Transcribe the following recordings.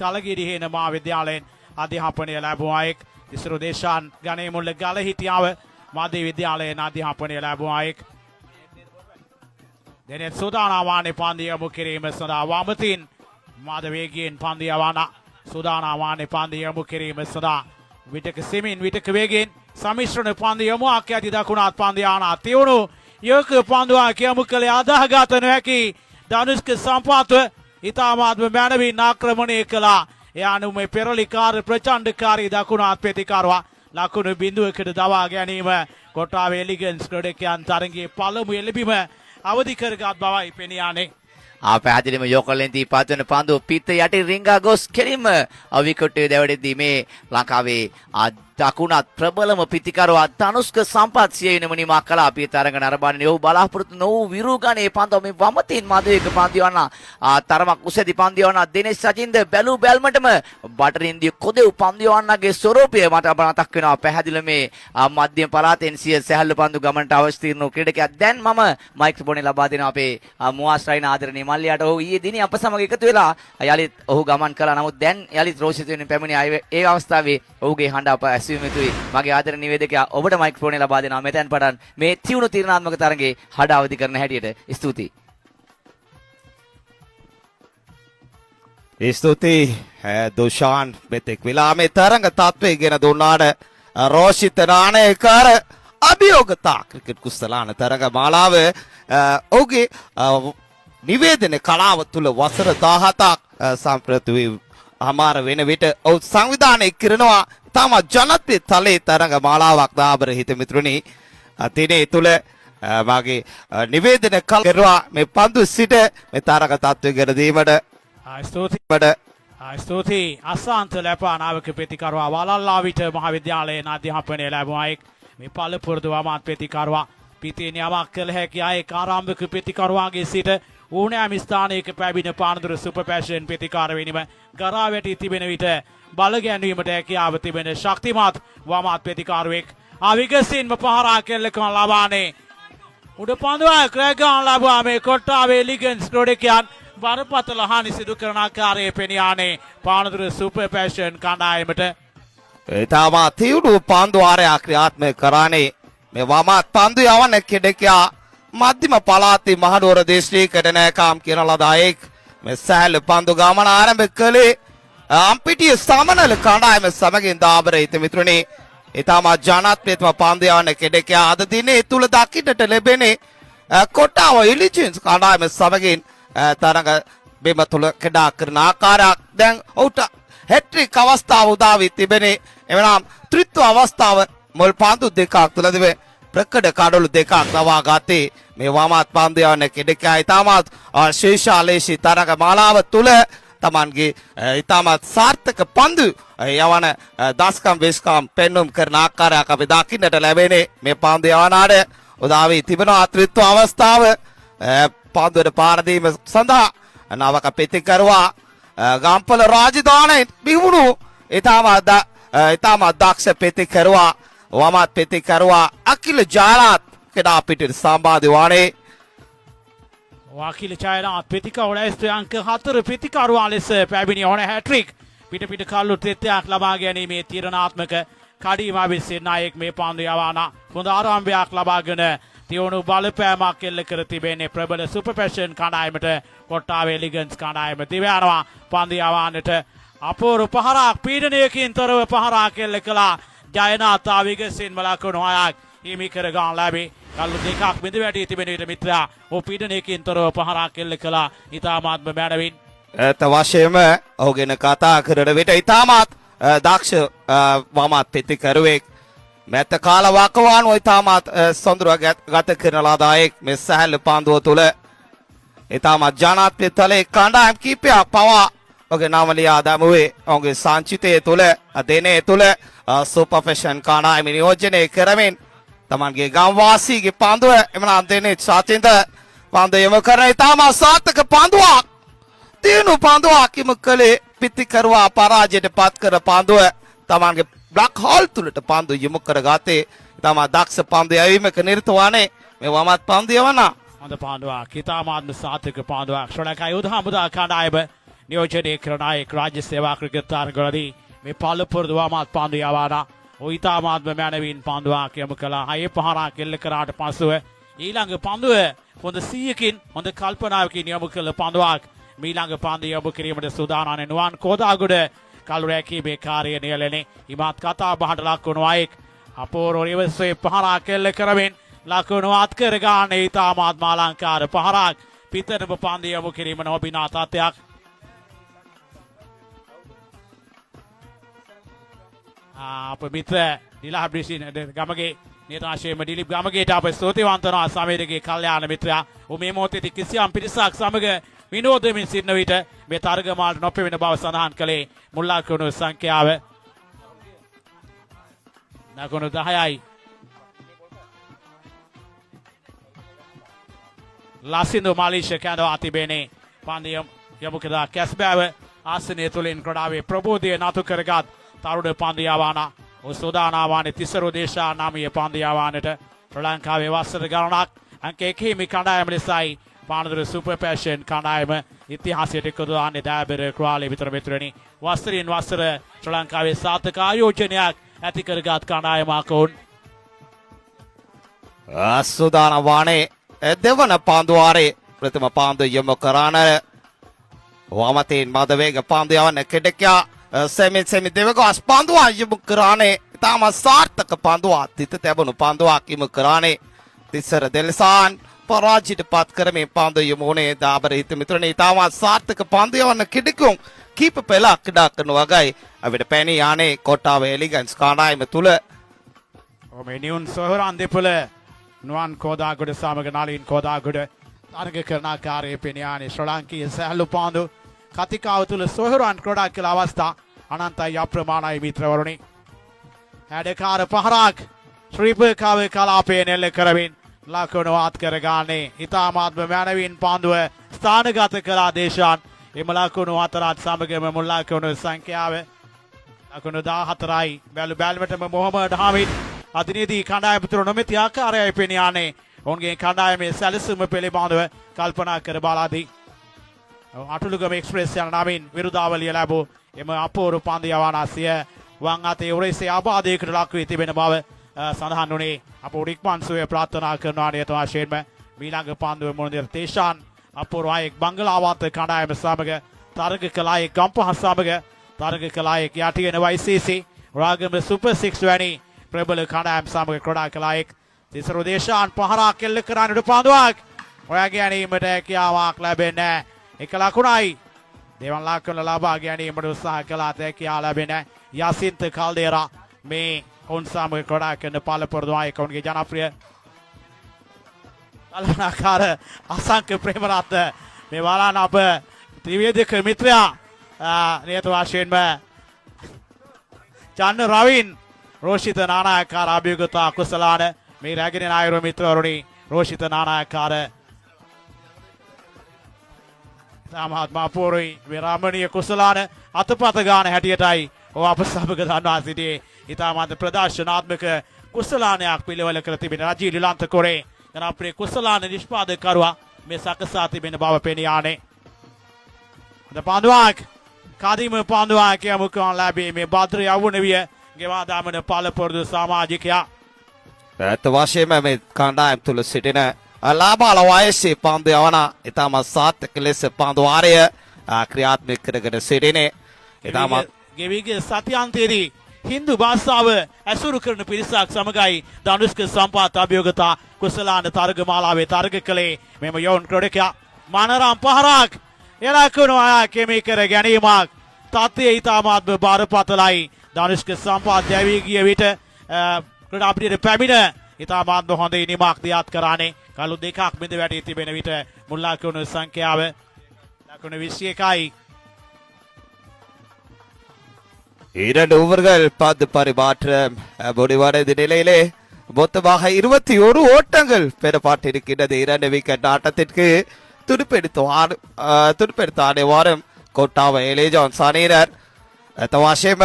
කලගිරි හේන මහාවිද්‍යාලයෙන් අධ්‍යාපනය ලැබුවා එක් ඉස්රෝ දේශාන් ගණේ මුල්ල ගල හිටියාව මාධ්‍ය විද්‍යාලයෙන් අධ්‍යාපනය ලැබුවා එක් දෙනෙත් සූදානමානේ පන්දිය යොමු කිරීම සඳහා වමතින් මාද වේගයෙන් පන්දිය යවන සූදානමානේ පන්දිය යොමු කිරීම සඳහා විටක සෙමින් විටක වේගයෙන් සමිශ්‍රණ පන්දිය යොමු අක්‍යති දකුණත් පන්දිය යන තියුණු යක පන්දුවා කියමු කළේ අදාහගත නොහැකි ධනුෂ්ක සම්පාත ඉතාමාත්ම මැනවින් ආක්‍රමණය කළා. එයානු මේ පෙරලිකාර ප්‍රචණ්ඩකාරී දකුණත් ප්‍රතිකාරවා ලකුණු බිඳුවකට දවා ගැනීම කොට්ටාවේ එලිගන්ස් ක්‍රඩකයන් තරගයේ පළමු එළඹීම අවදි කරගත් බවයි පෙනියානේ. පැහැදිලිම යෝකලෙන්දී පත්වන පන්දුව පිත්ත යටි රිංගා ගොස් කෙලින්ම අවිකොට්ටේ දැවඩෙද්දී මේ ලංකාවේ දකුණත් ප්‍රබලම පිතිකරුවා ධනුෂ්ක සම්පත් සියවෙනිම නිමා කළා. පිය තරඟ නරඹන්නේ ඔහු බලාපොරොත්තු නොවූ විරුගණේ පන්දුව මේ වමතින් මදුවේක පන්දිවන්න තරමක් උසදී පන්දිවන්න දිනේෂ් සචින්ද බැලු බැල්මටම බටරින්දිය කොදෙව් පන්දිවන්නගේ ස්වරූපය මට මතක් වෙනවා. පැහැදිලිව මේ මධ්‍යම පළාතෙන් සිය සැහැල්ලු පන්දු ගමනට අවස්ථීර්ණ ක්‍රීඩකයා දැන් මම මයික්‍රොෆෝනේ ලබා දෙනවා අපේ මුවාස්රයින ආදරණීය මල්ලියට. ඔහු ඊයේ දිනේ අප සමග එකතු වෙලා යලිත් ඔහු ගමන් කළා. නමුත් දැන් යලිත් රෝෂිත වෙන පැමිණි ඒ අවස්ථාවේ ඔහුගේ හඬ අප ඇසීමතුයි. මගේ ආදර නිවේදකයා ඔබට මයික්‍රොෆෝනේ ලබා දෙනවා. මෙතෙන් පටන් මේ තියුණු තීරණාත්මක තරගයේ හඬ අවදි කරන හැටියට ස්තුතියි. ස්තුතියි දුෂාන් මෙතෙක් වෙලා මේ තරඟ තත්ත්වය ගෙන දුන්නාට රෝෂිත නානයකර අභියෝගතා ක්‍රිකට් කුස්තලාන තරඟ මාලාව ඔහුගේ නිවේදන කලාව තුළ වසර 17ක් සම්ප්‍රති අමාර වෙන විට ඔහු සංවිධානය කරනවා තම ජනප්‍රිය තලයේ තරඟ මාලාවක් දාබර හිත මිත්‍රණි තිනේ තුල මාගේ නිවේදන කරුවා මේ පන්දු සිට මේ තරඟ තත්ත්වය ගැන දීමට ස්තුතියි අසාන්ත ලැපානාවක ප්‍රතිකරුවා වලල්ලා විට මහාවිද්‍යාලයේ අධ්‍යාපනය ලැබුවා එක් මේ පළපුරුදු වමාත් ප්‍රතිකරුවා පිටින් යමක් කළ හැකි අය ආරම්භක ප්‍රතිකරුවාගේ සිට ඕනෑම ස්ථානයක පැමිණ පානදුර සුපර් පැෂන් ප්‍රතිකාර වෙනීම ගරා වැටි තිබෙන විට බල ගැන්වීමට හැකියාව තිබෙන ශක්තිමත් වමාත් ප්‍රතිකාරුවෙක් අවිගසින්ම පහරා කෙල්ලකන් ලබානේ උඩ පන්දුව ක්‍රැගන් ලබා මේ කොට්ටාවේ එලිගන්ස් ක්‍රඩකයන් බරපතල හානි සිදු කරන ආකාරයේ පෙනියානේ පානදුර සුපර් පැෂන් කණ්ඩායමට. ඊටමා තියුණු පන්දු ආරයක් ක්‍රියාත්මක කරන්නේ මේ වමාත් පන්දු යවන කෙඩකයා මධ්‍යම පළාතේ මහනුවර දේශීය නෑකාම් කියන ලදායෙක් මේ සෑහළු පන්දු ගමන ආරම්භ කළේ අම්පිටිය සමනල කණ්ඩායම සමගින් දාබර හිත මිත්‍රණි. ඊටමා ජනප්‍රියතම පන්දු යවන කෙඩකයා අද දිනේ තුල දකින්නට ලැබෙන්නේ කොට්ටාව එලිජන්ස් කණ්ඩායම සමගින් තරඟ බිම තුල ක්‍රීඩා කරන ආකාරයක් දැන් ඔහුට හැට්‍රික් අවස්ථාව උදා වී තිබෙනේ. එවනම් ත්‍රිත්ව අවස්ථාව මුල් පන්දු දෙකක් තුලදී ප්‍රකඩ කඩළු දෙකක් ලබා ගත්තේ මේ වමාත් පන්දු යවන කෙඩකයා. ඊටමත් ශේෂාලේශී තරඟ මාලාව තුල තමන්ගේ ඊටමත් සාර්ථක පන්දු යවන දස්කම් වෙස්කම් පෙන්눔 කරන ආකාරයක් අපි දකින්නට ලැබෙනේ. මේ පන්දු යවනාට උදා වී තිබෙන ත්‍රිත්ව අවස්ථාව පන්දුවට පාර දීම සඳහා නවක ප්‍රතිකරුවා ගම්පල රාජධානයේ බිහුණු ඊටමත් දක්ෂ ප්‍රතිකරුවා වමාත් ප්‍රතිකරුවා අකිල ජාලාත් කෙනා පිටට සම්බන්ධ වන්නේ. වාකිල ජාලාත් ප්‍රතිකරුවා අංක 4 ප්‍රතිකරුවා ලෙස පැමිණි ඕන හැට්‍රික් පිට කල්ලු තෙත්තයක් ලබා ගැනීමේ තීරණාත්මක කඩීම විසින් නායක මේ පන්දු යවන හොඳ ආරම්භයක් ලබාගෙන තියුණු බලපෑමක් එල්ල කර තිබෙන්නේ ප්‍රබල සුපර් පැෂන් කණ්ඩායමට කොට්ටාවේ එලිගන්ස් කණ්ඩායම දිවයනවා පන්දු යවන්නට අපූර්ව පහරක් පීඩනයකින් තොරව පහරක් එල්ල කළා. ජයනාතා විගසින් ලකුණු 6ක් හිමි කර ගන්න ලැබි. කල්ලු දෙකක් බිඳ වැටී තිබෙන විට මිත්‍රා ඔහු පීඩනයකින් තොරව පහරක් එල්ල කළා. ඉතාමාත්ම මැනවින් ඒත් වශයෙන්ම ඔහුගෙන කතා කරන විට ඉතාමත් දක්ෂ වමාත් ප්‍රතිකරුවෙක් මැත කාල වකවානුව ඉතාමත් සොඳුර ගත කරන ලදායෙක් මේ සැහැල්ලු පන්දුව තුළ ඉතාමත් ජනප්‍රිය තලයේ කණ්ඩායම් කීපයක් පවා ඔහුගේ නම ලියා දැමුවේ ඔහුගේ සංචිතය තුළ දිනේ තුළ සුපර් ෆැෂන් කණ්ඩායම නියෝජනය කරමින් තමන්ගේ ගම්වාසීගේ පන්දුව එමනම් දිනේ සාතින්ද පන්දුව යොමු කරන ඉතාමත් සාර්ථක පන්දුවක් තියුණු පන්දුවක් යොමු කළේ පිටිකරුවා පරාජයට පත් කර පන්දුව තමන්ගේ බ්ලැක් හෝල් තුලට පන්දු යොමු කරගත්තේ. තම දක්ෂ පන්දු යැවීමක නිරත වන්නේ මේ වමත් පන්දු යවන හොඳ පන්දුවක් ඉතාමාත්ම සාර්ථක පන්දුවක් ශ්‍රී ලංකා යුද හමුදා කණ්ඩායම නියෝජනය කරන අයෙක් රාජ්‍ය සේවා ක්‍රිකට් තරගවලදී මේ පළපුරුදු වාමත් පන්දු යවනා ඔයිතාමාත්ම මැනවින් පන්දුවක් යොමු කළා. අය පහරක් එල්ල කරාට පසුව ඊළඟ පන්දුව හොඳ 100කින් හොඳ කල්පනාවකින් යොමු කළ පන්දුවක් ඊළඟ පන්දු යොමු කිරීමට සූදානම් නුවන් කෝදාගොඩ කළු රැකීමේ කාර්යය නියැලෙන්නේ. ඉමත් කතා බහට ලක් වුණු අයෙක් අපූර්ව නිවසේ පහරක් එල්ල කරමින් ලකුණු අත්කර ගන්න ඉතාමාත්ම අලංකාර පහරක් පිටරම පන්දු යොමු කිරීම නොබිනා තත්ත්වයක්. අප මිත්‍ර දිලා බ්‍රිසින් ගමගේ නිර්නාශයම දිලිප් ගමගේට අප ස්තුතිවන්තනවා සමීරගේ කල්යාණ මිත්‍රයා. මේ මොහොතේදී කිසියම් පිරිසක් සමග විනෝදමින් සිටින විට මේ තරගමාලට නොපෙවෙන බව සඳහන් කළේ මුල්ලකුණු සංඛ්‍යාව. ලකුණු 10යි. ලසින්දු මාලිෂ කැඳවා තිබෙනේ. පන්දු යොමු කළා කැස්බෑව ආසනය තුලින් ක්‍රඩාවේ ප්‍රබෝධය නතු කරගත් තරුණ පන්දු යවනා සූදානාවානේ තිසරු දේශා නාමීය පන්දු යවන්නට ශ්‍රී ලංකාවේ වසර ගණනක් අංක 1 හිමි කණ්ඩායම ලෙසයි පානදුර සුපර් පැෂන් කණ්ඩායම ඉතිහාසයට එකතු වන්නේ ඩයබර් ක්‍රාලේ විතර මෙතරණි වසරින් වසර ශ්‍රී ලංකාවේ සාර්ථක ආයෝජනයක් ඇති කරගත් කණ්ඩායමක් වුන් සූදානාවානේ දෙවන පන්දුවාරේ ප්‍රථම පන්දු යොමු කරන වමතෙන් මද වේග පන්දු යවන්න කෙඩකියා සෙමි දෙවගස් පන්දුවක් යොමු කරානේ. ඉතාම සාර්ථක පන්දුවක් තිත තැබුණු පන්දුවක් යොමු කරානේ. තිස්සර දෙල්සාන් පරාජයට පත් කරමින් පන්දු යොමු වුණේ දාබර හිත මිතුරනේ. ඉතාම සාර්ථක පන්දු යවන්න කෙඩකුම් කීප පෙළක් ක්‍රීඩා කරන වගයි අපිට පැණි යන්නේ කොට්ටාව එලිගන්ස් කණ්ඩායම තුල. මේ නියුන් සොහරන් දෙපළ නුවන් කෝදාගොඩ සමග නලින් කෝදාගොඩ තරග කරන ආකාරයේ පෙනියානේ ශ්‍රී ලංකීය සැලු පන්දු කතිකාව තුළ සොහරන් ක්‍රඩා කළ අවස්ථා අනන්තයි අප්‍රමාණයි මිත්‍රවරුනි. හැඩකාර පහරක් ශ්‍රීපකාවේ කලාපය නෙල්ල කරමින් ලකුණු අත් කරගන්නේ. ඉතාමාත්ම මැනවින් පන්දුව ස්ථානගත කළා දේශාන්. එම ලකුණු අතරත් සමගම මුල් ලකුණු සංඛ්‍යාව ලකුණු 14යි. බැලුමටම මොහමඩ් හාමිඩ් අධිනේදී කණ්ඩායම තුළ නොමැති ආකාරයයි පෙනියානේ. ඔවුන්ගේ කණ්ඩායමේ සැලසුම පිළිබඳව කල්පනා කර බලාදී අටුළුගම එක්ස්ප්‍රෙස් යන නමින් විරුදාවලිය ලැබූ එම අපූර්ව පන්දු යවනාසිය වං අතේ උරහිසේ ආබාධයකට ලක් වී තිබෙන බව සඳහන් වුණේ. අප උඩික්මන් සුවය ප්‍රාර්ථනා කරනවා නියත වශයෙන්ම ඊළඟ පන්දුව මුණදිර තේෂාන් අපූර්ව අයෙක් බංගලාවන්ත කණ්ඩායම සමග තරග කළ අයෙක් ගම්පහ සමග තරග කළ අයෙක් යටියන YCC රාගම සුපර් 6 වැනි ප්‍රබල කණ්ඩායම් සමග ක්‍රීඩා කළ අයෙක් තිසරු දේශාන් පහරක් එල්ල කරන්නට පන්දුවක් ඔයා ගැනීමට හැකියාවක් ලැබෙන්නේ එක ලකුණයි. දෙවන් ලකුණ ලබා ගැනීමට උත්සාහ කළා හැකියාව ලැබෙන යසින්ත කල්දේරා මේ ඔවුන් සමග ක්‍රීඩා කරන පළපුරුදු අයෙක් ඔවුන්ගේ ජනප්‍රිය කලාකාර අසංක ප්‍රේමරත්න මේ වලාන අප ත්‍රිවේදික මිත්‍රයා නියත වශයෙන්ම චන්න රවින් රෝෂිත නානායකාර අභියෝගතා කුසලාන මේ රැගෙන ආයුරු මිත්‍රවරුනි රෝෂිත නානායකාර සාමහත්මා පෝරයි විරාමණීය කුසලාන අතපත ගාන හැටියටයි ඔව් අප සමග දන්වා සිටියේ. ඉතාමත් ප්‍රදර්ශනාත්මක කුසලානයක් පිළිවෙල කර තිබෙන රජී ලිලන්ත කොරේ ජනප්‍රිය කුසලාන නිෂ්පාදකරුවා මේ සකසා තිබෙන බව පෙනියානේ. පන්දුවක් කදිම පන්දුවක් යමු කරන ලැබී මේ භද්‍ර යවුණ විය ගෙවා දාමන පළපුරුදු සමාජිකයා. ඇත්ත වශයෙන්ම මේ කණ්ඩායම තුල සිටින ලාබාල වයසේ පන්දු යවන ඉතාමත් සාර්ථක ලෙස පන්දු වාරය ක්‍රියාත්මක කරගෙන සිටිනේ. ඉතාමත් ගෙවිගේ සතියන්තයේදී හින්දු භාෂාව ඇසුරු කරන පිරිසක් සමගයි ධනුෂ්ක සම්පාත අභියෝගතා කුසලාන තරගමාලාවේ තරග කළේ මෙම යොවුන් ක්‍රීඩකයා. මනරම් පහරක් එලකුණු කෙමි කර ගැනීමක් තත්ත්වය ඉතාමත්ම බරපතලයි. ධනුෂ්ක සම්පාත දැවී ගිය විට ක්‍රීඩා පිටියට පැමිණ ඉතාමත්ම හොඳ ඉනිමක් දියත් කරානේ. කළු දෙකක් බිඳ වැටී තිබෙන විට මුල් ලකුණු සංඛ්‍යාව ලකුණු 21යි. இரண்டு ஓவர்கள் 10 பரிமாற்றம் முடிவடைந்த நிலையிலே மொத்தமாக 21 ஓட்டங்கள் பெறப்பட்டிருக்கின்றது. 2 விக்கெட் ஆட்டத்திற்கு துடுப்பெடுத்த ஆடுவாரும் කොට්ටාව එලේජොන්ස් අනීරර් තවශයෙන්ම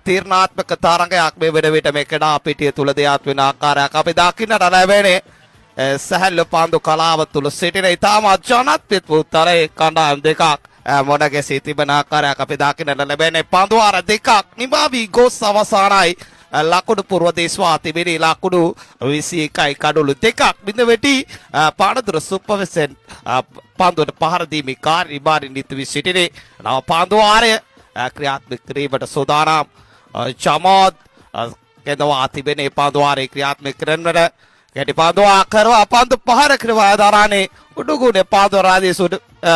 තීරණාත්මක තරඟයක් මේ වෙන විට මේ ක්‍රීඩා පිටිය තුල දෙයක් වෙන ආකාරයක් අපි දකින්නට ලැබෙන්නේ. සැහැල්ලු පන්දු කලාව තුල සිටින ඉතාම ජනප්‍රිය උත්තරේ කණ්ඩායම් දෙකක් මොනගේ සිතිබන ආකාරයක් අපි දකින්නට ලැබෙන්නේ. පන්දුවාර දෙකක් නිමාවි ගොස් අවසానයි. ලකුණු පූර්වදේශවා තිබෙන ලකුණු 21යි කඩොළු දෙකක් බිඳ වෙටි පානදුර සුපර්විසන් පන්දුවට පහර දීමේ කාර්යභාරයෙන් නිත වී සිටිනේ. නව පන්දුවාරය ක්‍රියාත්මක කිරීමට සූදානම්. චමෝද් කෙදවා තිබෙන පන්දුවාරය ක්‍රියාත්මක කරනවට ගැටි පන්දුවා කරවා පන්දු පහර කරවා දාරානේ උඩුගුණේ පන්දුවාරාදී සුඩ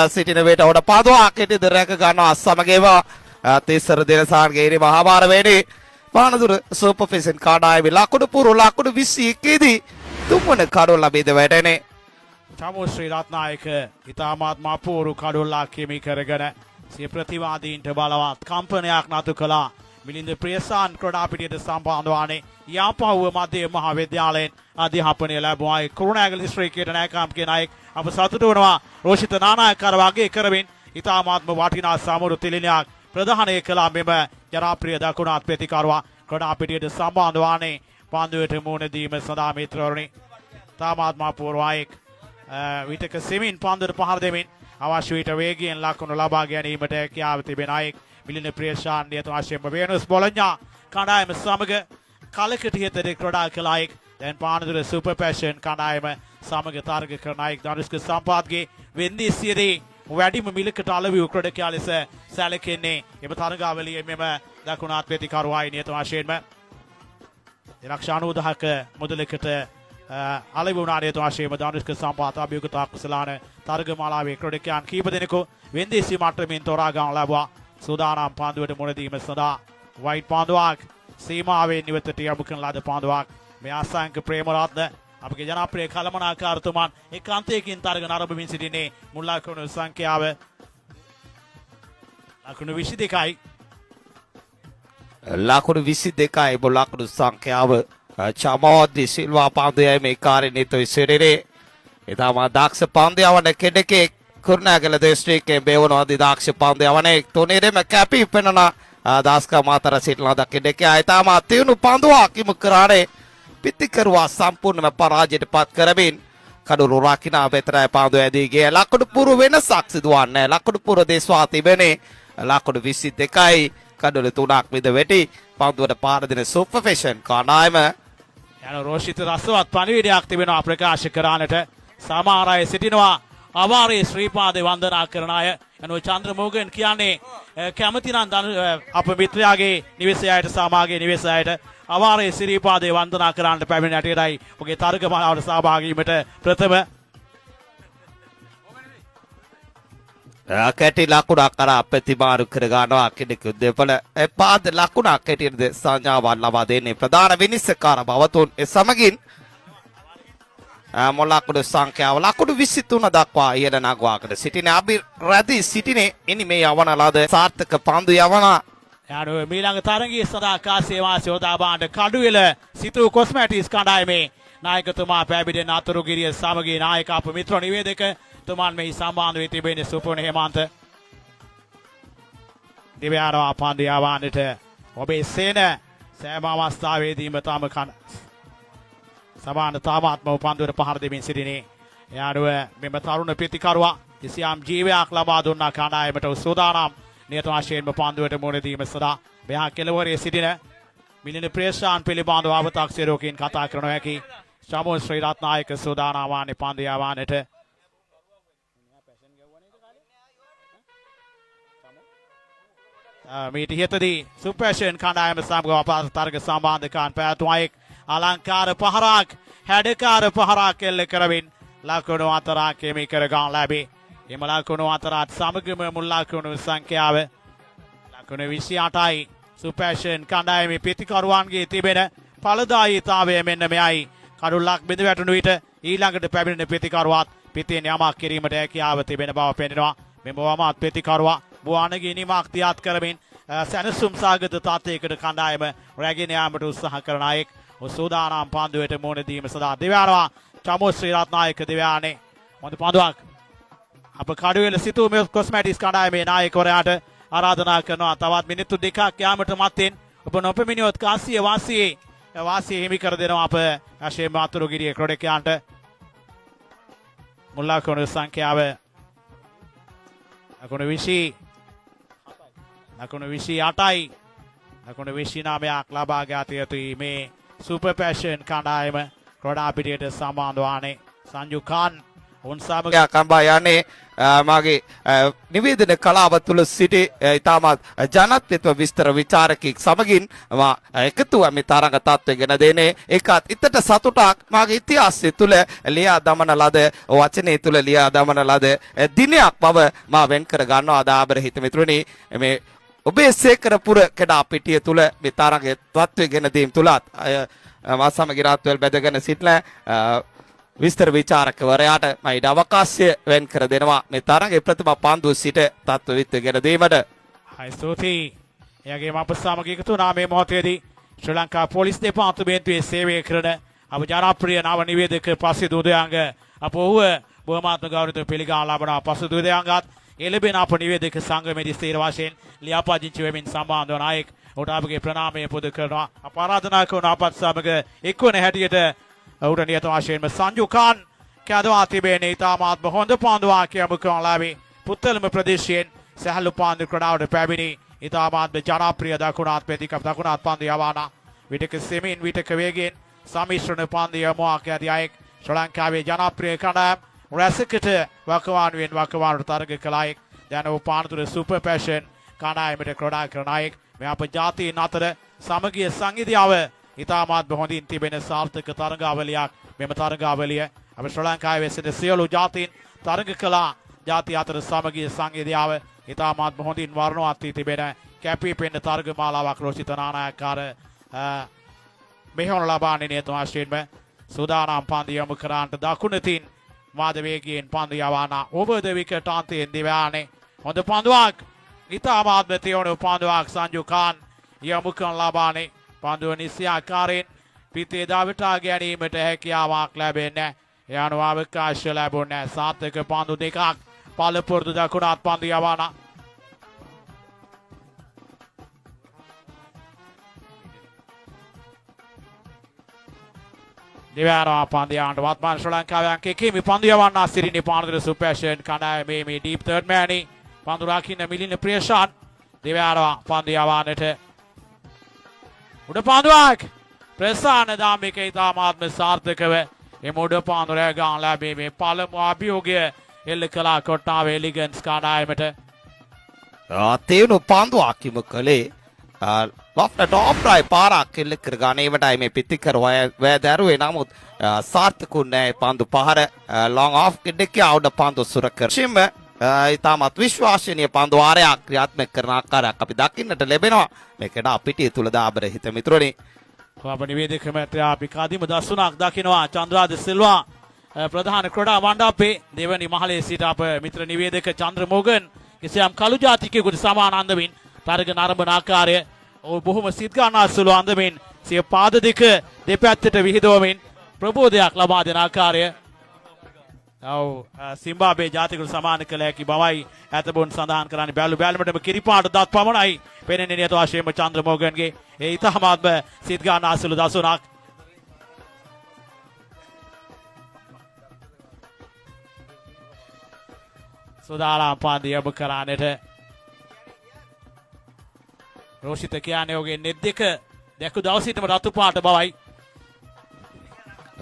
සිටින වේට උඩ පන්දුවා කෙටිද රැක ගන්නවා සමගේම තිස්සර දිනසාන්ගේ ඉරි මහාභාර වේනේ පානදුර සුපර්ෆිෂන් කාඩායමේ ලකුණු පුරු ලකුණු 21 දී තුන්වන කඩොල්ල බෙද වැටෙනේ. චමු ශ්‍රී රත්නායක ඉතාමාත්ම අපූරු කඩොල්ලා කිමි කරගෙන සිය ප්‍රතිවාදීන්ට බලවත් කම්පනයක් නතු කළා. මිලින්ද ප්‍රියසාන් ක්‍රඩාපිටියට සම්බන්ධවානේ යාපහුව මධ්‍ය මහා විද්‍යාලයෙන් අධ්‍යාපනය ලැබුවායි කුරුණෑගල දිස්ත්‍රික්කයට නෑකම් කියන අයෙක් අප සතුටු වනවා. රෝෂිත නානායකර වගේ කරමින් ඉතාමාත්ම වටිනා සමුරු තිලිනයක් ප්‍රධානය කළා. මෙම ජනප්‍රිය දකුණත් ප්‍රතිකරුවා ක්‍රඩාපිටියට සම්බන්ධවානේ පන්දුවට මුහුණ දීම සඳහා මිත්‍රවරුනි තාමාත්ම පූර්වායෙක් විටක සෙමින් පන්දුවට පහර දෙමින් අවශ්‍ය විට වේගයෙන් ලකුණු ලබා ගැනීමට හැකියාව තිබෙන අයෙක් මිලින ප්‍රියශාන් නියත වශයෙන්ම වේනුස් බොලොඤ්ඤා කණ්ඩායම සමග කලකට හිතේ ක්‍රඩා කළ අයෙක් දැන් පානදුර සුපර් පැෂන් කණ්ඩායම සමග තරග කරන අයෙක් ධනුෂ්ක සම්පාත්ගේ වෙන්දීසියේදී වැඩිම මිලකට අලවි ක්‍රඩකයා ලෙස සැලකෙන්නේ. එම තරගාවලියේ මෙම දකුණාත් ප්‍රතිකරුවායි නියත වශයෙන්ම 190ක මුදලකට අලවි වුණා නියත වශයෙන්ම ධනුෂ්ක සම්පාත අභියෝගත කුසලාන තරගමාලාවේ ක්‍රඩකයන් කීප දෙනෙකු වෙන්දීසි මට්ටමින් තෝරා ගන්න ලැබුවා. සූදානම් පන්දුවට මුණ දීම සඳහා වයිට් පන්දුවක් සීමාවෙන් නිවතට යොමු කරන ලද පන්දුවක් මේ අසංක ප්‍රේමරත්න අපගේ ජනප්‍රිය කළමනාකාරතුමන් එකාන්තයකින් තරග නරඹමින් සිටින්නේ. මුල් ලකුණු සංඛ්‍යාව ලකුණු 22යි. ලකුණු 22යි බොල් ලකුණු සංඛ්‍යාව චමෝදි සිල්වා පන්දුයයි මේ කාර්යය නිත විසිරේ. එතම දක්ෂ පන්දුයවන කෙඩකේ කුරුණෑගල දිස්ත්‍රික්කයේ බේවනවාදී දක්ෂ පන්දුයවනේ තුනේරෙම කැපී පෙනෙන දාස්ක මාතර සිටලා දක්කෙඩකේ ආයතම තියුණු පන්දුවක් ඉමු කරානේ පිටිකරුවා සම්පූර්ණයෙන්ම පරාජයට පත් කරමින් කඩුළු රකින්න වෙතරයි පන්දුවේදී ගිය ලකුණු පුරු වෙනසක් සිදුවන්නේ. ලකුණු පුරු දේශවා තිබෙනේ ලකුණු 22යි කඩුළු 3ක් විද වෙටි පන්දුවට පාර දෙන සුපර්ෆිෂන් කණ්ඩායම යන රෝෂිත රසවත් පණිවිඩයක් තිබෙනවා ප්‍රකාශ කරන්නට සමහර අය සිටිනවා. අවාරේ ශ්‍රීපාදේ වන්දනා කරන අය යනෝ චන්ද්‍රමෝගන් කියන්නේ කැමති නම් අප මිත්‍රයාගේ නිවෙසයට සමාගේ නිවෙසයට අවාරේ ශ්‍රීපාදේ වන්දනා කරන්නට පැමිණ ඇටේටයි ඔගේ තර්කමාලාවට සහභාගී වීමට ප්‍රථම කැටි ලකුණක් කරා ප්‍රතිමාරු කර ගන්නවා කෙනෙකු දෙපළ පාද ලකුණක් හැටියට සංඥාවක් ලබා දෙන්නේ ප්‍රධාන විනිශ්චයකාර බවතුන්. ඒ සමගින් මොලකුණු සංඛ්‍යාව ලකුණු 23 දක්වා ඉහළ නගවාගෙන සිටින අබි රැදි සිටිනේ එනි මේ යවන ලද සාර්ථක පන්දු යවන යනු මීළඟ තරගයේ සදා කාසේ වාසිය යොදා බාණ්ඩ කඩුවෙල සිතු කොස්මැටික්ස් කණ්ඩායමේ නායකතුමා පැබිඩෙන අතුරුගිරිය සමගී නායක අප මිත්‍ර නිවේදක තුමන් මෙහි සම්බන්ධ වී තිබෙන සුපුර්ණ හේමන්ත දිව්‍යාරවා පන්දු යවන්නට ඔබේ සේන සෑම අවස්ථාවේදීම තම සමාන තාමාත්ම පන්දුවට පහර දෙමින් සිටිනේ. යාළුව මෙම තරුණ ප්‍රතිකරුවා කිසියම් ජීවයක් ලබා දුන්නා කණ්ඩායමට සූදානම් නියත වශයෙන්ම පන්දුවට මුහුණ දීම සඳහා මෙහා කෙළවරේ සිටින මිලින ප්‍රේෂාන් පිළිබඳව අව탁සිරුවකින් කතා කරන හැකි චමු ශ්‍රී රත්නායක සූදානම් වන්නේ පන්දු යවන්නට. මීට ඉහතදී සුපර්ෂන් කණ්ඩායම සමග අප තරග සම්බන්ධකම් පැවැත්වුවායෙක් අලංකාර පහරක් හැඩකාර පහරක් එල්ල කරමින් ලකුණු 4ක් හිමි කර ගන්න ලැබේ. එම ලකුණු 4ත් සමගම මුල් ලකුණු සංඛ්‍යාව ලකුණු 28යි. සුපර්ෂන් කණ්ඩායමේ ප්‍රතිකරුවන්ගේ තිබෙන ඵලදායීතාවය මෙන්න මෙයයි. කඩුල්ලක් බිඳ වැටුණු විට ඊළඟට පැමිණෙන ප්‍රතිකරුවත් පිටින් යමක් කිරීමට හැකියාව තිබෙන බව පෙනෙනවා. මෙම වමත් ප්‍රතිකරුවා බුවානගේ නිමක් තියාත් කරමින් සැනසුම් සාගත තත්ත්වයකට කණ්ඩායම රැගෙන යාමට උත්සාහ කරන අයෙක් සූදානම් පන්දුවට මුහුණ දීම සඳහා දිව්‍යාරවා චමු ශ්‍රී රත්නායක දිව්‍යානේ හොඳ පන්දුවක් අප කඩුවෙල සිතු කොස්මැටික්ස් කණ්ඩායමේ නායකවරයාට ආරාධනා කරනවා තවත් මිනිත්තු 2ක් යාමට මත්තෙන් ඔබ නොපෙමිණියොත් කාසිය වාසිය හිමි කර දෙනවා අප වශයෙන්ම අතුරුගිරිය ක්‍රොඩකයන්ට මුල් ලකුණු සංඛ්‍යාව ලකුණු 20 ලකුණු 28යි ලකුණු 29ක් ලබා ගත යුතුයි මේ සුපර් පැෂන් කණ්ඩායම ක්‍රඩා පිටියට සම්බන්ධ වන්නේ සංජු ඛාන් උන් සමග කම්බා යන්නේ මාගේ නිවේදන කලාව තුළ සිටි ඉතාමත් ජනත්වත්ව විස්තර විචාරකෙක් සමගින් එකතුව මේ තරඟ තත්ත්වය ගෙන දෙන්නේ ඒකත් ඉතට සතුටක් මාගේ ඉතිහාසය තුළ ලියා දමන ලද වචනේ තුළ ලියා දමන ලද දිනයක් බව මා වෙන් කර ගන්නවා දාබර හිත මිතුරුනි මේ ඔබේ සේකරපුර කඩා පිටිය තුළ මේ තරඟ තත්ත්වය ගෙන දීම තුලත් මා සමග රාත්වල් බැදගෙන සිටලා විස්තර විචාරකවරයාට මම ඊට අවකාශය වෙන් කර දෙනවා මේ තරඟේ ප්‍රථම පන්දුව සිට තත්ත්ව විත්ත ගෙන දීමට. හයි ස්තුතියි. එයාගේ අප සමග එකතු වුණා මේ මොහොතේදී ශ්‍රී ලංකා පොලිස් දෙපාර්තමේන්තුවේ සේවය කරන අප ජනප්‍රිය නව නිවේදක පස්සේ උදයංග අප ඔහුව බොහොමාත්ම ගෞරවයෙන් පිළිගා ලබන පස්සේ උදයංගත් එළඹෙන අප නිවේදක සංගමේදී ස්ථීර වශයෙන් ලියාපදිංචි වෙමින් සම්බන්ධ වන අයෙක් ඔහුට අපගේ ප්‍රණාමය පුද කරනවා. අප ආරාධනා කරන අපත් සමග එක්වන හැටියට ඔහුට නියත වශයෙන්ම සංජු ඛාන් කැදවා තිබෙන ඉතාමත්ම හොඳ පන්දුවක් කියමු කරන ලැබි පුත්තලම ප්‍රදේශයෙන් සහල්ලු පන්දු ක්‍රඩාවට පැමිණි ඉතාමත්ම ජනප්‍රිය දකුණාත් ප්‍රතිකප දකුණාත් පන්දු යවන විටක සෙමින් විටක වේගෙන් සම්මිශ්‍රණ පන්දු යමුවක් ඇති අයෙක් ශ්‍රී ලංකාවේ ජනප්‍රිය කණ්ඩායම් රැසකට වකවානුවෙන් වකවානුවට තරග කළ අයෙක් දැන් ඔහු පානතුර සුපර් පැෂන් කණ්ඩායමට ක්‍රඩා කරන අයෙක් මේ අප ජාතීන් අතර සමගිය සංහිඳියාව ඉතාමත් හොඳින් තිබෙන සාර්ථක තරගාවලියක් මෙම තරගාවලිය අප ශ්‍රී ලංකාවේ සිට සියලු ජාතීන් තරග කළා ජාති අතර සමගිය සංහිඳියාව ඉතාමත් හොඳින් වර්ණවත් වී තිබෙන කැපී පෙනෙන තරග මාලාවක් රෝසිත නානායක්කාර මෙහෙවන ලබාන්නේ නියත වශයෙන්ම සූදානම් පන්දු යොමු කරන්නට දකුණතින් මාද වේගයෙන් පන්දු යවන over the wicket අන්තයෙන් දිවෑනේ හොඳ පන්දුවක් ඉතාමත් තියුණු පන්දුවක් සංජු ඛාන් යොමු කරන ලබානේ පන්දුව නිසි ආකාරයෙන් පිටේ දාවටා ගැනීමට හැකියාවක් ලැබෙන්නේ ඒ අනුව අවකාශ ලැබුණේ සාර්ථක පන්දු දෙකක් පළපොරොත්තු දකුණත් පන්දු යවන දිවෑරා පන්දු යවන්න වත්මන් ශ්‍රී ලංකාවේ අංක එකේ මේ පන්දු යවන්න සිරිනි පානදුර සුපර්ෂන් කණ්ඩායමේ මේ ඩීප් තර්ඩ් මෑනි පන්දු රකින්න මිලින ප්‍රියශාන් දිවෑරා පන්දු යවන්නට උඩ පන්දුවක් ප්‍රසාන දාමික ඉතාමාත්ම සාර්ථකව එම උඩ පන්දු රැගාන් ලැබීමේ පළමු අභියෝගය එල්ල කළා කොට්ටාවේ එලිගන්ස් කණ්ඩායමට තේවුණු පන්දුවක් කිම කළේ ලොෆ්ටට ඔෆ්රයි පාරක් එල්ල කර ගනීමටයි මේ පිතිකර වැදෑරුවේ නමුත් සාර්ථකුන්නේ පන්දු පහර ලොං ඔෆ් ගෙඩෙක අවුඩ පන්දු සුරකර ශිම්ම ඉතාමත් විශ්වාසනීය පන්දු වාරයක් ක්‍රියාත්මක කරන ආකාරයක් අපි දකින්නට ලැබෙනවා මේකට අපිටිය තුල දාබර හිත මිතුරනි අප නිවේදක මැතියා අපි කාදිම දසුණක් දකිනවා චන්ද්‍රාද සිල්වා ප්‍රධාන ක්‍රඩා මණ්ඩපයේ දෙවනි මහලේ සිට අප මිත්‍ර නිවේදක චන්ද්‍ර මොගන් කිසියම් කළු ජාතිකයෙකුට සමාන අන්දමින් තරග නරඹන ආකාරය බොහොම සිත් ගන්නා සුළු අන්දමින් සිය පාද දෙක දෙපැත්තට විහිදුවමින් ප්‍රබෝධයක් ලබා දෙන ආකාරය සිම්බාබේ ජාතිකරු සමාන කළ හැකි බවයි ඇතබොන් සඳහන් කරන්නේ බැලුමටම කිරිපාට දත් පමණයි පෙනෙන්නේ නියත වශයෙන්ම චන්ද්‍ර මොගන්ගේ ඒ ඉතාමත්ම සිත් ගන්නා සුළු දසුණක් සුදාලා පන්දු යොමු කරන්නට රෝෂිත කියන්නේ ඔහුගේ නෙත් දෙක දැකු දවසිටම රතු පාට බවයි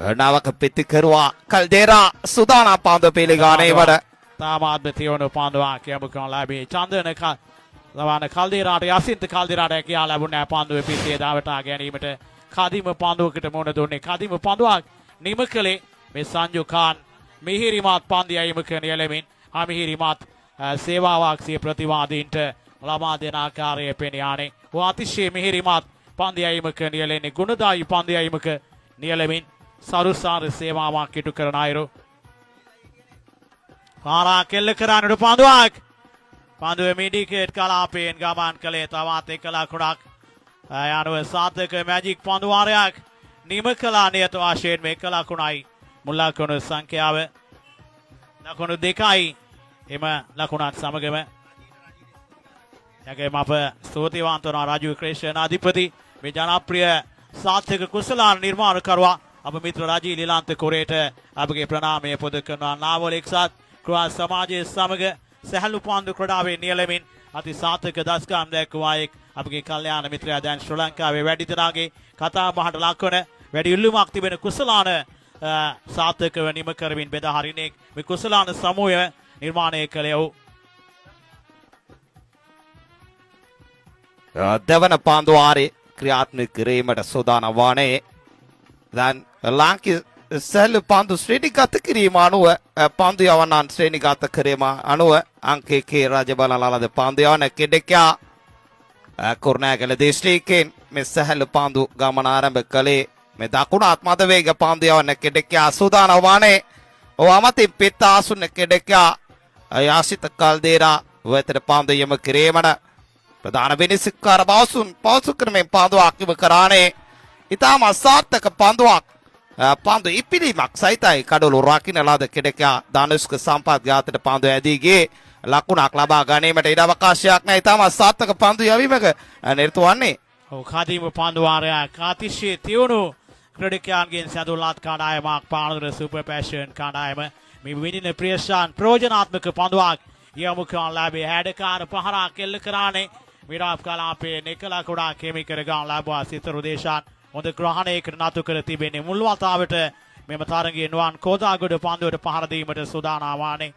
නවක පිතිකරුවා කල්දේරා සුදානම් පන්දු පිළිගැනීමට තාමාත්ම තියුණු පන්දුවක් යොමු කරන ලැබී චන්දන ලබන කල්දේරාට යසින්ත කල්දේරාට හැකියාව ලැබුණේ පන්දුවේ පිටේ දාවටා ගැනීමට කදිම පන්දුවකට මුහුණ දුන්නේ කදිම පන්දුවක් නිම කළේ මේ සංජු ඛාන් මිහිරිමත් පන්දියයිම කරන එළමින් අමිහිරිමත් සේවාවක් සිය ප්‍රතිවාදීන්ට ලබා දෙන ආකාරය පෙනියානේ අතිශය මිහිරිමත් පන්දියයිම කරන එළෙන්නේ ගුණදායි පන්දියයිමක නියැලමින් සරුසාර සේවාවක් ඉටු කරන අයරු පාරා කෙල්ල කරන්නට පන්දුවක් පන්දුවේ මිඩිකේට් කලාපයෙන් ගමන් කළේ තවත් එක ලකුණක් යනුව සාර්ථක මැජික් පන්දුවාරයක් නිම කළා නියත වශයෙන් මේ එක ලකුණයි මුල් ලකුණු සංඛ්‍යාව ලකුණු දෙකයි එම ලකුණත් සමගම යකෙම අප ස්තුතිවන්ත වන රාජු ක්‍රේෂණ අධිපති මේ ජනප්‍රිය සාර්ථක කුසලාන නිර්මාණකරුවා අප මිත්‍ර රජී ලීලාන්ත කුරේට අපගේ ප්‍රණාමය පුද කරනවා නාවල එක්සත් ක්‍රවා සමාජයේ සමග සැහැල්ලු පාන්දු ක්‍රඩාවේ නියැලෙමින් අති සාර්ථක දස්කම් දැක්වුවා එක් අපගේ කල්යාණ මිත්‍රයා දැන් ශ්‍රී ලංකාවේ වැඩි දෙනාගේ කතා බහට ලක්වන වැඩි ඉල්ලුමක් තිබෙන කුසලාන සාර්ථකව නිම කරමින් බෙදා හරිනේ මේ කුසලාන සමූහය නිර්මාණය කළේ ඔහු. දෙවන පාන්දු ආරේ ක්‍රියාත්මක කිරීමට සූදානම් වන්නේ දැන් ලාංකික සැහැල්ලු පාන්දු ශ්‍රේණිගත කිරීම අනුව පාන්දු යවන්නන් ශ්‍රේණිගත කිරීම අනුව අංක 1 රජබලලාද පාන්දු යවන කෙඩෙකා කුරුණෑගල දිස්ත්‍රික්කයෙන් මේ සැහැල්ලු පාන්දු ගමන ආරම්භ කළේ මේ දකුණ ආත්මද වේග පාන්දු යවන කෙඩෙකා සූදානම් වන්නේ ඔවමති පිට ආසුන කෙඩෙකා යාසිත කල්දේරා වෙතට පාන්දු යම කිරීමට ප්‍රධාන විනිශ්චයකාර පවසු ක්‍රමෙන් පාන්දුවක් ඉව කරානේ ඉතාම අසාර්ථක පාන්දුවක් පාන්දු ඉපිලීමක් සහිතයි කඩොළු රකින්න ලද කෙඩෙකා ධනුෂ්ක සම්පත් ගාතට පාන්දු ඇදී ගියේ ලකුණක් ලබා ගැනීමට ඉඩ අවකාශයක් නැහැ. ඉතාම අසාර්ථක පාන්දු යැවීමක නිරත වන්නේ. ඔව් කාදීම පාන්දු වාරයක් අතිශය තියුණු ක්‍රීඩකයන්ගෙන් සැදුල්ලත් කණ්ඩායමක් පානදුර සුපර් පැෂන් කණ්ඩායම මේ විඳින ප්‍රියශාන් ප්‍රයෝජනාත්මක පාන්දුවක් යොමු කරන ලැබේ හැඩකාර පහරක් එල්ල කරානේ විරාප් කලාපයේ නිකලා කුඩා කෙමි කර ගන්න ලැබුවා සිතරු දේශාන් හොඳ ග්‍රහණයකට නතු කර තිබෙන්නේ මුල් වතාවට මෙම තරගයේ නුවන් කෝදාගොඩ පාන්දුවට පහර දීමට සූදානම් වන්නේ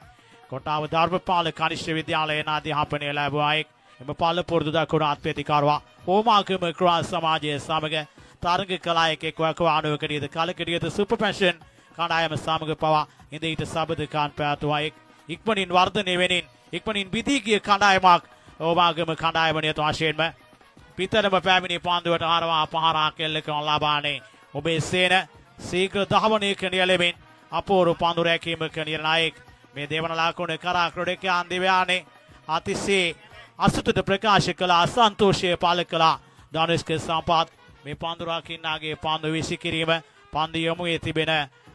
කොටාව ධර්මපාල කනිෂ්ඨ විද්‍යාලයේ අධ්‍යාපනය ලැබුවා එක් එම පාල පුරුදු දක්වන අත්පැතිකරුවා හෝමාගම ක්‍රාස් සමාජයේ සමග තරග කලා එකෙක් වකවානුවකදීද කලකඩියද සුපර් පැෂන් කණ්ඩායම සමග පවා ඉඳ ඊට සබදකාන් පැවැතුවා එක් ඉක්මනින් වර්ධනය වෙනින් ඉක්මනින් බිදී ගිය කණ්ඩායමක් හෝමාගම කණ්ඩායම නියත වශයෙන්ම පිටරම පැමිණි පාන්දුවට හරවා පහරක් එල්ල කරන ලබානේ ඔබේ සේන ශීඝ්‍ර දහවනයක නියැලෙමින් අපූර්ව පාන්දු රැකීමක නිර්ණායක මේ දේවන ලාකුණ කරා ක්‍රඩකයන් දිවයානේ අතිසේ අසුතුට ප්‍රකාශ කළ අසන්තෝෂය පාල කළා ධනුෂ්ක සම්පත් මේ පාන්දු රකින්නාගේ පාන්දු විසි කිරීම පන්දු යොමුවේ තිබෙන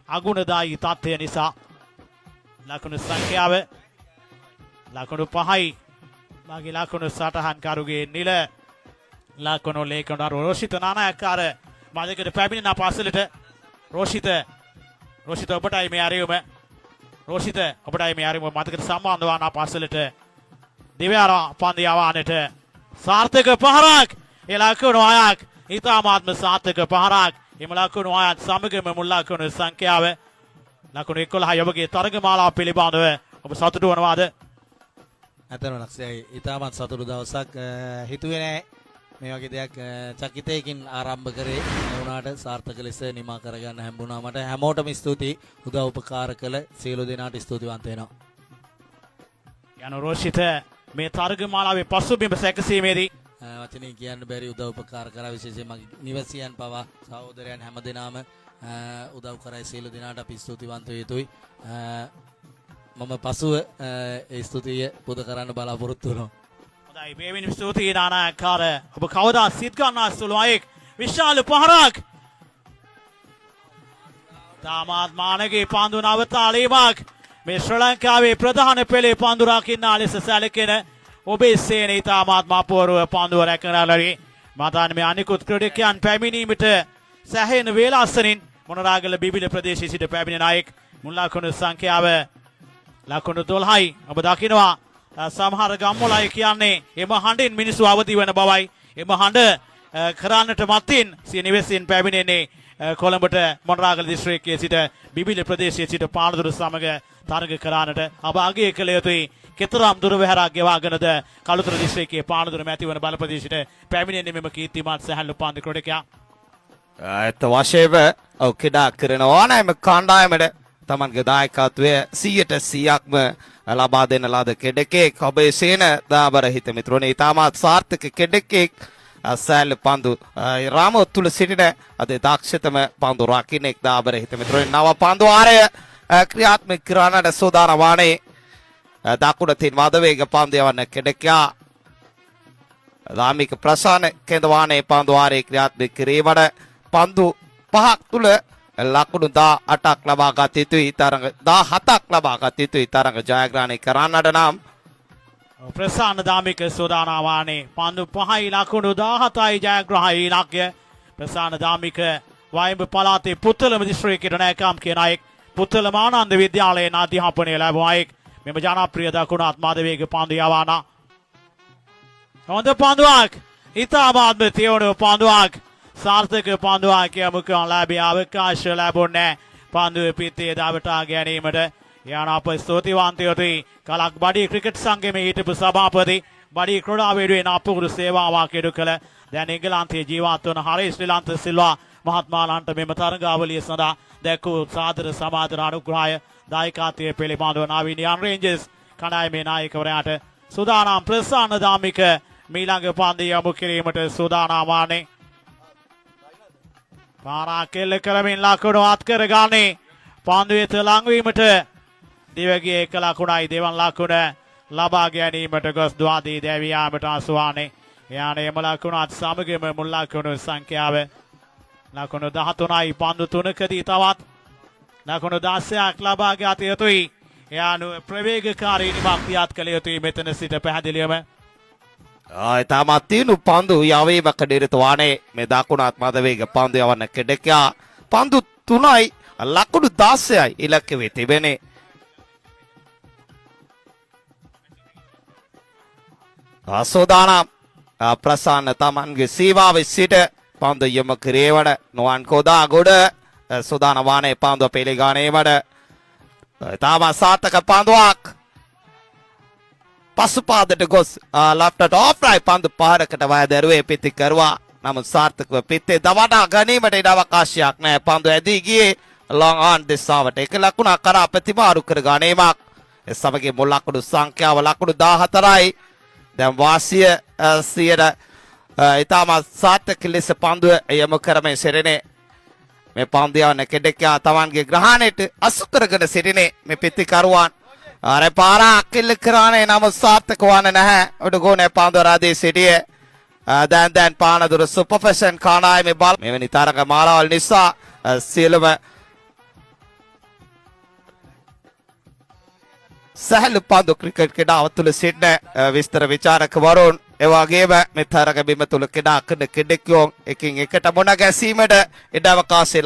අගුණදායී තත්ත්වය නිසා ලකුණු සංඛ්‍යාව ලකුණු 5යි මාගේ ලකුණු සටහන්කරුගේ නිල ලකුණු ලේකනර රෝෂිත නානායක්කාර මදකට පැමිණෙන පාසලට රෝෂිත ඔබටයි මේ ආරයුම රෝෂිත ඔබටයි මේ ආරයුම මදකට සම්බන්ධ වන පාසලට දිවයාරා පන්දු යවානට සාර්ථක පහරක් ඒ ලකුණු 6ක් ඉතාමාත්ම සාර්ථක පහරක් එම ලකුණු 6ත් සමගම මුල් ලකුණු සංඛ්‍යාව ලකුණු 11 ඔබගේ තරග මාලාව පිළිබඳව ඔබ සතුටු වනවාද? ඇතන ලක්ෂයයි ඉතාමත් සතුටු දවසක් හිතුවේ නෑ මේ වගේ දෙයක් චකිතයකින් ආරම්භ කරේ වුණාට සාර්ථක ලෙස නිමා කරගන්න හම්බුණා මට හැමෝටම ස්තුතියි උදව් උපකාර කළ සියලු දෙනාට ස්තුතිවන්ත වෙනවා. යන රෝෂිත මේ තරග මාලාවේ පසුබිම සැකසීමේදී වචනින් කියන්න බැරි උදව් උපකාර කරා විශේෂයෙන්ම නිවසියන් පවා සහෝදරයන් හැමදෙනාම උදව් කරයි සියලු දෙනාට අපි ස්තුතිවන්ත වෙතුයි. මම පසුව ඒ ස්තුතිය පුද කරන්න බලාපොරොත්තු වෙනවා. හොඳයි මේවෙනි ස්තුතියි නානායක්කාර ඔබ කවදා සිත් ගන්නා සුළු අයෙක් විශාල පහරක් තාමාත් මානගේ පාන්දු නවතාලීමක් මේ ශ්‍රී ලංකාවේ ප්‍රධාන පෙළේ පාන්දු රකින්නා ලෙස සැලකෙන ඔබේ සේන ඉතාමාත්ම අපූර්ව පාන්දුව රැකනලරි මතාන් මේ අනිකුත් ක්‍රීඩකයන් පැමිණීමට සැහෙන වේලාසනින් මොනරාගල බිබිල ප්‍රදේශයේ සිට පැමිණෙන අයෙක් මුල් ලකුණු සංඛ්‍යාව ලකුණු 12යි ඔබ දකිනවා සමහර ගම්වල අය කියන්නේ එම හඬින් මිනිස්සු අවදි වෙන බවයි එම හඬ කරන්නට මතින් සිය නිවෙසින් පැමිණෙන්නේ කොළඹට මොනරාගල දිස්ත්‍රික්කයේ සිට බිබිල ප්‍රදේශයේ සිට පානදුර සමග තරග කරන්නට අභාගය කළ යුතුයි කෙතරම් දුර වැහැරක් ගෙවාගෙනද කළුතර දිස්ත්‍රික්කයේ පානදුර මැතිවන බල ප්‍රදේශයට පැමිණෙන්නේ මෙම කීර්තිමත් සැහැල්ලු පාන්දු ක්‍රීඩකයා. ඇත්ත වශයෙන්ම ඔව් ක්‍රීඩා කරන ඕනෑම කණ්ඩායමට තමන්ගේ දායකත්වය 100%ක්ම ලබා දෙන ලද කෙඩෙකෙක් ඔබේ සේන දාබර හිත මිත්‍රෝනේ ඉතාමත් සාර්ථක කෙඩෙකෙක් සැහැල්ලු පන්දු රාමෝ තුල සිටින අද දක්ෂතම පන්දු රකින්නෙක් දාබර හිත මිත්‍රෝනේ නව පන්දු ආරය ක්‍රියාත්මක කරන්නට සූදානම් වන්නේ දකුණ තින් වද වේග පන්දු යවන්න කෙඩෙකයා දාමික ප්‍රසන්න කේන්දවානේ පන්දු ආරේ ක්‍රියාත්මක කිරීමට පන්දු 5ක් තුල ලකුණු 18ක් ලබා ගත යුතුයි තරඟ 17ක් ලබා ගත යුතුයි තරඟ ජයග්‍රහණය කරන්නට නම් ප්‍රසන්න දාමික සෝදානා වානේ පන්දු 5යි ලකුණු 17යි ජයග්‍රහණය ඉලක්කය ප්‍රසන්න දාමික වයඹ පළාතේ පුත්තලම දිස්ත්‍රික්කයේ නැකම් කියන අයෙක් පුත්තලම ආනන්ද විද්‍යාලයේ අධ්‍යාපනය ලැබුවා අයෙක් මෙම ජනප්‍රිය දකුණත් මාධවේග පන්දු යවානා. හොඳ පන්දුවක්. ඉතාමාත්ම තියවුණු පන්දුවක්. සාර්ථක පන්දුවක් යමු කරන ලැබී අවකාශ ලැබුණේ පන්දුව පිටේ දවටා ගැනීමට යන අප ස්තුතිවන්ත යුතුයි. කලක් බඩි ක්‍රිකට් සංගමේ හිටපු සභාපති බඩි ක්‍රීඩා වේඩුවේ අපූර්ව සේවාවක් ඉටු කළ දැන් එංගලන්තයේ ජීවත් වන හරි ශ්‍රී ලංක සිල්වා මහත්මාලන්ට මෙම තරගාවලිය සඳහා දැක්වූ සාදර සමාදර අනුග්‍රහය දායකත්වයේ පිළිබඳව නවීනියන් රේන්ජර්ස් කණ්ඩායමේ නායකවරයාට සූදානම් ප්‍රසන්න දාමික මීළඟ පන්දු යොමු කිරීමට සූදානම් වන්නේ. පාරා කෙල්ල කරමින් ලකුණු අත් කරගන්නේ පන්දුවෙත ලංවීමට දිවගේ එක ලකුණයි දෙවන් ලකුණ ලබා ගැනීමට ගොස් ද්වාදී දැවී යාමට අසුවානේ. යානේම ලකුණත් සමගම මුල් ලකුණු සංඛ්‍යාව ලකුණු 13යි පන්දු 3කදී තවත් ලකුණු 16ක් ලබා ගත යුතුයි. යානු ප්‍රවේගකාරී නිමක් තියාත් කළ යුතුයි මෙතන සිට පැහැදිලිවම. තාමත් තියුණු පන්දු යවීමක නිරතවානේ මේ දකුණත් මදවේග පන්දු යවන්න කෙඩෙකයා පන්දු 3යි ලකුණු 16යි ඉලක්ක වේ තිබෙනේ. සෝදානම් ප්‍රසන්න තමන්ගේ සීමාවේ සිට පන්දු යොමු කිරීමට නොවන් කොදා ගොඩ සෝදානම් වානේ පන්දු පිළිගැනීමට තාම සාර්ථක පන්දුවක් පසුපාදට ගොස් ලැෆ්ටට ඔෆ් රයිට් පන්දු පහරකට වයදරුවේ පිටි කරුවා. නමුත් සාර්ථකව පිටේ දවඩා ගැනීමට ඉඩ අවකාශයක් නැහැ. පන්දු ඇදී ගියේ ලොං ආන් දිශාවට. එක ලකුණක් කරා ප්‍රතිමාරු කර ගැනීමක්. ඒ සමගින් මුල් ලකුණු සංඛ්‍යාව ලකුණු 14යි. දැන් වාසිය 100 ඊටම සාර්ථක ලෙස පන්දුව යොමු කරමින් සිටිනේ. මේ පන්දු යවන කෙඩෙක්යා තමන්ගේ ග්‍රහණයට අසු කරගෙන සිටිනේ මේ පිටිකරුවන්. අර පාරා අකිල්ල කරානේ නම සාර්ථක වන්නේ නැහැ. උඩ ගෝනේ පන්දු රාදී සිටියේ. දැන් පානදුර සුපර්ෆෙෂන් කණ්ඩායමේ බල මෙවැනි තරග මාලාවල් නිසා සියලුම සහල් පන්දු ක්‍රිකට් ක්‍රීඩාව තුළ සිටින විස්තර විචාරකවරුන් එවාගේම මේ තරග බිම තුළ ක්‍රීඩා කරන කෙනෙක්යෝ එකින් එකට මොන ගැසීමට ඉඩ අවකාශය